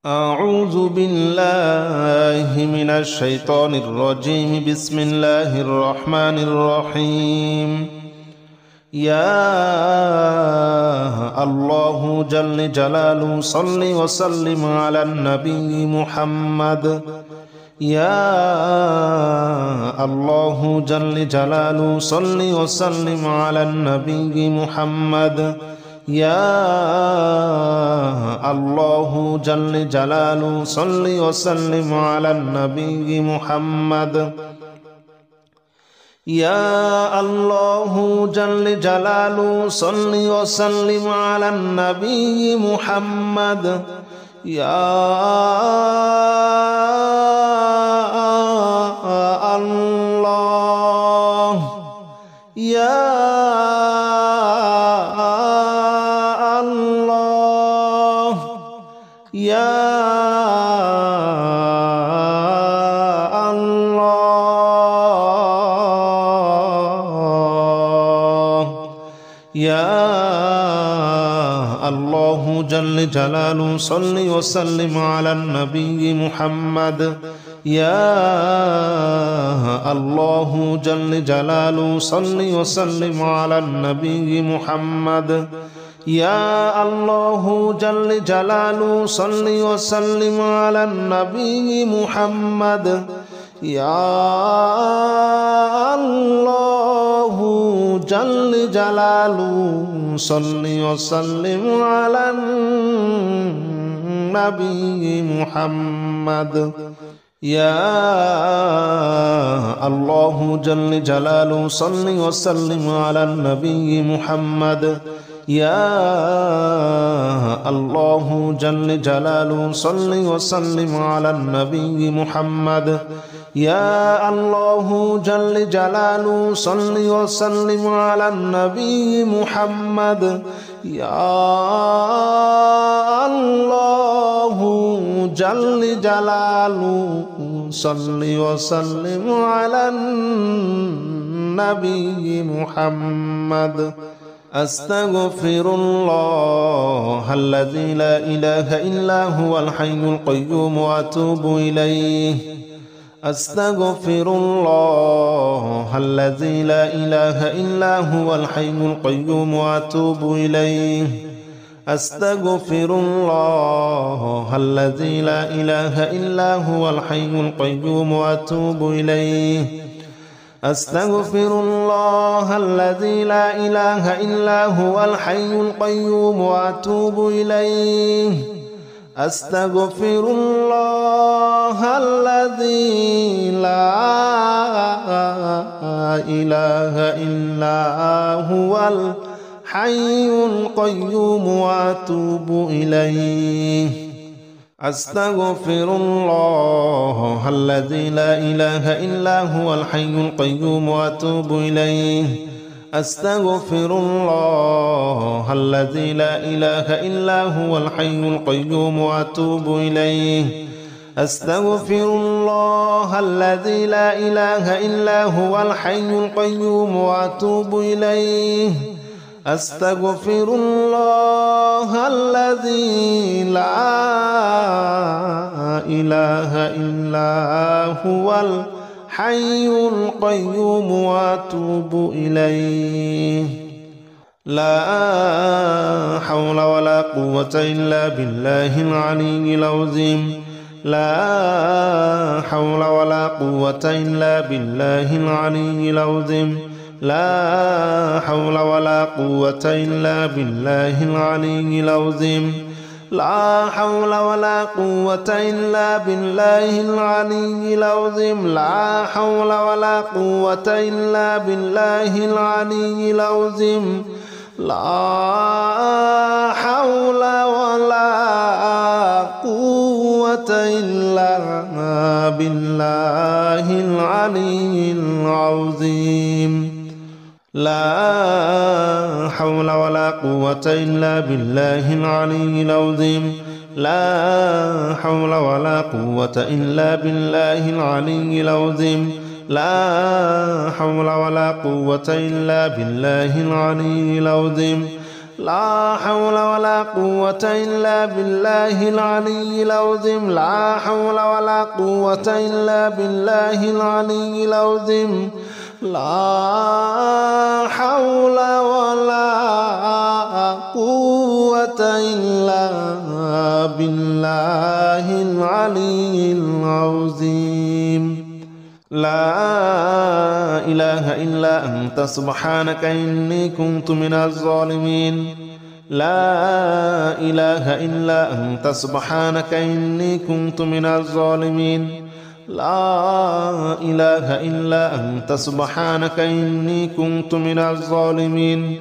أعوذ بالله من الشيطان الرجيم. بسم الله الرحمن الرحيم. يا الله جل جلاله صل وسلم على النبي محمد. يا الله جل جلاله صل وسلم على النبي محمد. يا الله جل جلاله صل وسلم على النبي محمد. يا الله جل جلاله صل وسلم على النبي محمد. يا الله يا يا الله يا الله جل جلاله صل وسلم على النبي محمد. يا الله جل جلاله صل وسلم على النبي محمد. يا الله جل جلاله صل وسلم على النبي محمد. يا الله جل جلاله صل وسلم على النبي محمد. يا الله جل جلاله صل وسلم على النبي محمد. يا الله جل جلاله صل وسلم على النبي محمد. يا الله جل جلاله صل وسلم على النبي محمد. يا الله جل جلاله صل وسلم على النبي محمد. أستغفر الله الذي لا إله إلا هو الحي القيوم وأتوب إليه. أستغفر الله الذي لا إله إلا هو الحي القيوم وأتوب إليه. أستغفر الله الذي لا إله إلا هو الحي القيوم وأتوب إليه. أستغفر الله الذي لا إله إلا هو الحي القيوم وأتوب إليه. أستغفر الله الذي لا إله إلا هو الحي القيوم وأتوب إليه. أستغفر الله الذي لا إله إلا هو الحي القيوم وأتوب إليه. أستغفر الله الذي لا إله إلا هو الحي القيوم وأتوب إليه. أستغفر الله الذي لا إله إلا هو الحي القيوم وأتوب إليه. أستغفر الله الذي لا إله إلا هو الحي القيوم وأتوب إليه. لا حول ولا قوة إلا بالله العلي العظيم. لا حول ولا قوة إلا بالله العلي العظيم. لا حول ولا قوة إلا بالله العلي العظيم. لا حول ولا قوة إلا بالله العلي العظيم. لا حول ولا قوة إلا بالله العلي العظيم. لا حول ولا قوة إلا بالله العلي العظيم. لا حول ولا قوة إلا بالله العلي العظيم. لا حول ولا قوة إلا بالله العلي العظيم. لا حول ولا قوة إلا بالله العلي العظيم. لا حول ولا قوة إلا بالله العلي العظيم لا حول ولا قوة إلا بالله العلي العظيم لا حول ولا قوة إلا بالله العلي العظيم لا إله إلا أنت سبحانك إني كنت من الظالمين لا إله إلا أنت سبحانك إني كنت من الظالمين لا إله إلا أنت سبحانك إني كنت من الظالمين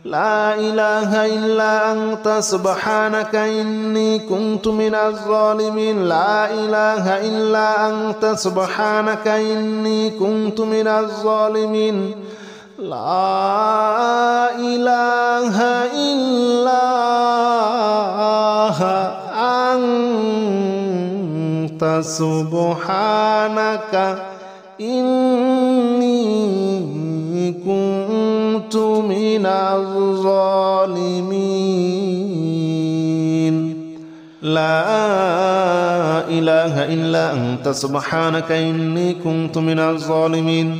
لا إله إلا أنت سبحانك إني كنت من الظالمين لا إله إلا أنت سبحانك إني كنت من الظالمين لا إله إلا أنت سبحانك إني كنت من الظالمين لا إله إلا أنت سبحانك إني كنت من الظالمين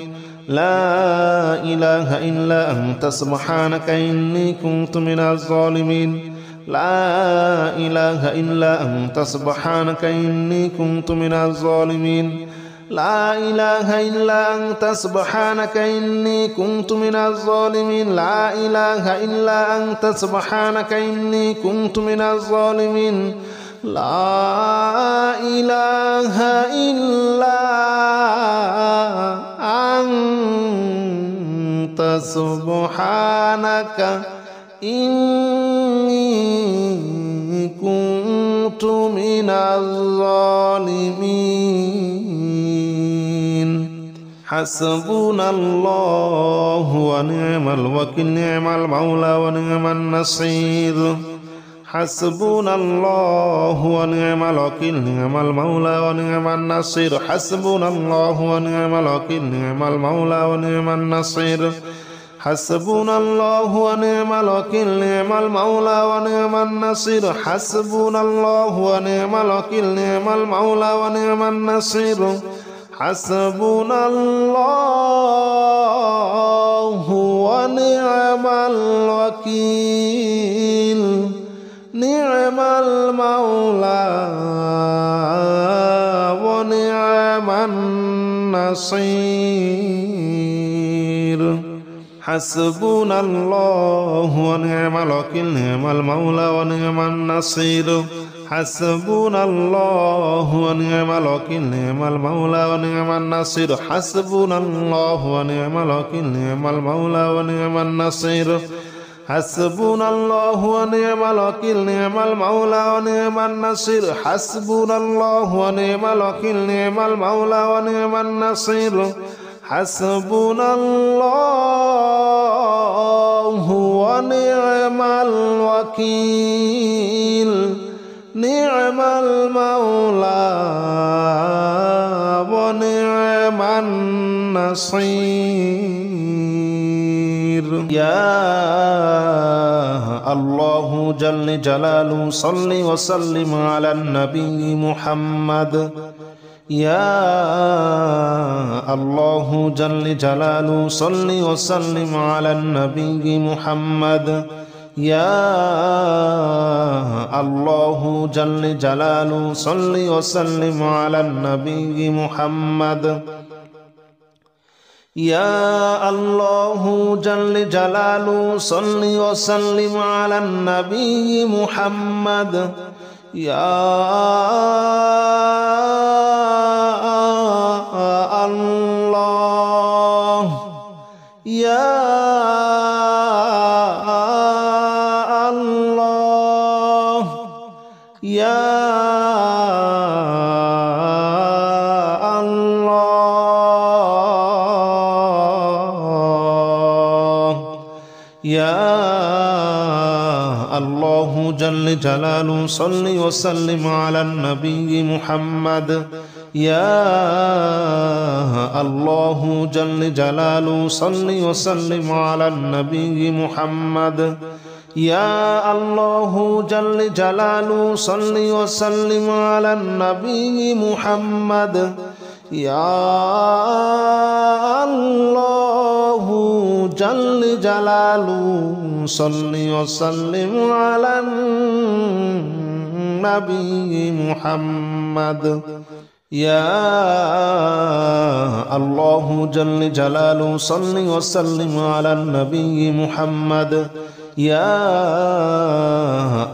لا إله إلا أنت سبحانك إني كنت من الظالمين لا إله إلا أنت سبحانك إني كنت من الظالمين لا إله إلا أنت سبحانك إني كنت من الظالمين لا إله إلا أنت سبحانك إني كنت من الظالمين لا إله إلا أنت سبحانك إني كنت من الظالمين حسبنا الله ونعم الوكيل نعم المولى ونعم النصير حسبنا الله ونعم الوكيل نعم المولى ونعم النصير حسبنا الله ونعم الوكيل نعم المولى ونعم النصير حسبنا الله ونعم الوكيل نعم المولى ونعم النصير حسبنا الله ونعم الوكيل نعم المولى ونعم النصير حسبنا الله ونعم الوكيل نعم المولى ونعم النصير حسبنا الله ونعم الوكيل نعم المولى ونعم النصير حسبنا الله ونعم الوكيل نعم المولى ونعم النصير حسبنا الله ونعم الوكيل نعم المولى ونعم النصير حسبنا الله ونعم الوكيل نعم المولى ونعم النصير حسبنا الله ونعم الوكيل نعم المولى ونعم النصير حسبنا الله ونعم الوكيل نعم المولى ونعم النصير يا الله جل جلاله صل وسلم على النبي محمد يا الله جل جلاله صل وسلم على النبي محمد يا الله جل جلاله صل وسلم على النبي محمد يا الله جل جلاله صل وسلم على النبي محمد يا الله يا الله يا يا الله جل جلاله صل وسلم على النبي محمد يا الله جل جلاله صل وسلم على النبي محمد يا الله جل جلاله صل وسلم على النبي محمد يا الله جل جلاله صل وسلم على النبي محمد يا الله جل جلاله صل وسلم على النبي محمد يا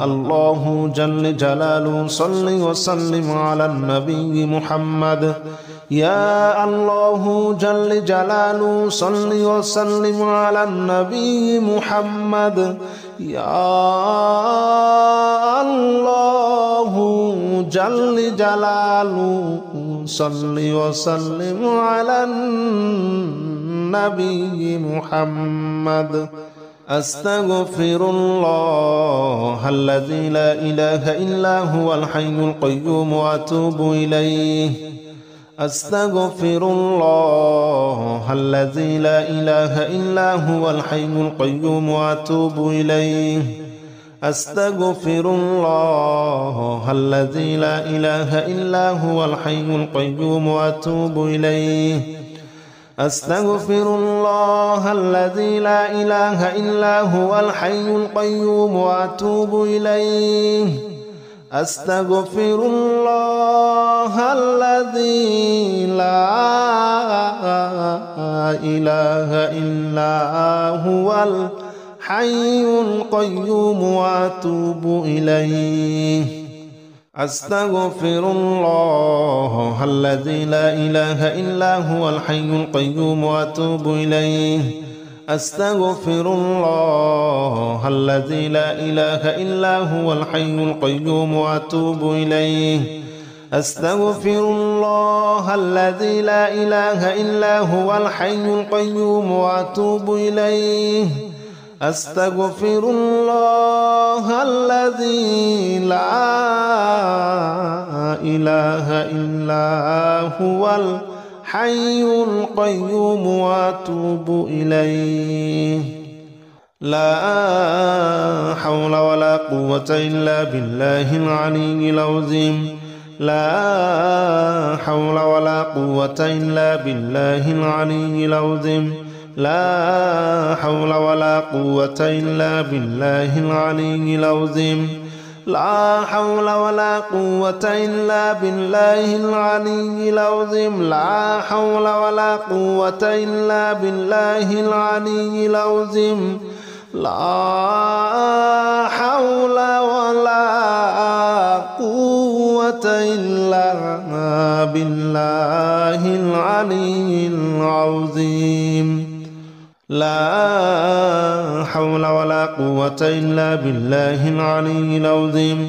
الله جل جلاله صل وسلم على النبي محمد يا الله جل جلاله صل وسلم على النبي محمد يا الله جل جلاله صل وسلم على النبي محمد أستغفر الله الذي لا إله إلا هو الحي القيوم وأتوب إليه أستغفر الله الذي لا إله إلا هو الحي القيوم وأتوب إليه أستغفر الله الذي لا إله إلا هو الحي القيوم وأتوب إليه أستغفر الله الذي لا إله إلا هو الحي القيوم وأتوب إليه أستغفر الله الذي لا إله إلا هو الحي القيوم وأتوب إليه أستغفر الله الذي لا إله إلا هو الحي القيوم وأتوب إليه أستغفر الله الذي لا إله إلا هو الحي القيوم وأتوب إليه أستغفر الله الذي لا إله إلا هو الحي القيوم وأتوب إليه أستغفر الله الذي لا إله إلا هو الحي القيوم وأتوب إليه لا حول ولا قوة إلا بالله العلي العظيم لا حول ولا قوة إلا بالله العلي العظيم لا حول ولا قوة إلا بالله العلي العظيم لا حول ولا قوة إلا بالله العلي العظيم لا حول ولا قوة إلا بالله العلي العظيم لا حول ولا قوة إلا بالله العلي العظيم لا حول ولا قوة إلا بالله العلي العظيم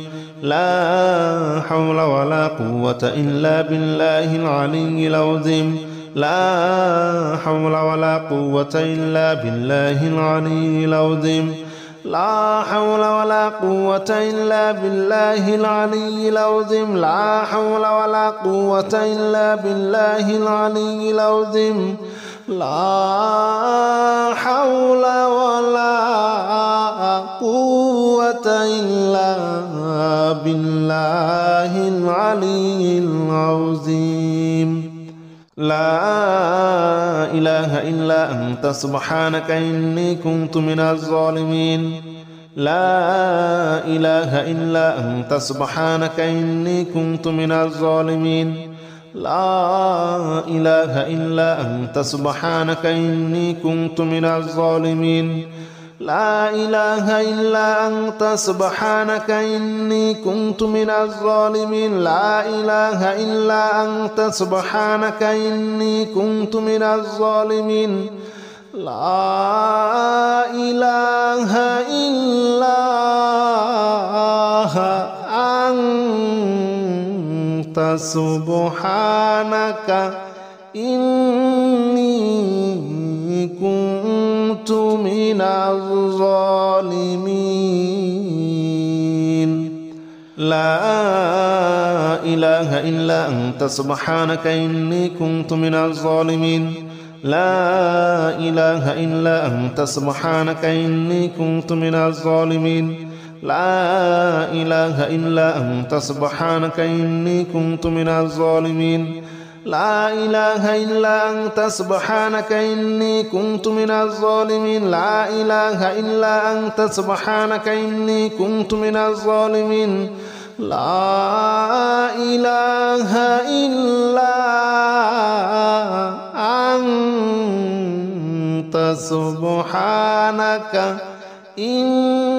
لا حول ولا قوة إلا بالله العلي العظيم لا حول ولا قوة إلا بالله العلي العظيم لا حول ولا قوة إلا بالله العلي العظيم لا حول ولا قوة إلا بالله العلي العظيم لا حول ولا قوة إلا بالله العلي العظيم لا إله إلا أنت سبحانك إني كنت من الظالمين لا إله إلا أنت سبحانك إني كنت من الظالمين لا إله إلا أنت سبحانك إني كنت من الظالمين لا إله إلا أنت سبحانك إني كنت من الظالمين لا إله إلا أنت سبحانك إني كنت من الظالمين لا إله إلا أنت سبحانك إني كنت من الظالمين لا إله إلا أنت سبحانك إني كنت من الظالمين لا إله إلا أنت سبحانك إني كنت من الظالمين لا إله إلا أنت سبحانك إني كنت من الظالمين لا إله إلا أنت سبحانك إني كنت من الظالمين لا إله إلا أنت سبحانك إني كنت من الظالمين لا إله إلا أنت سبحانك إني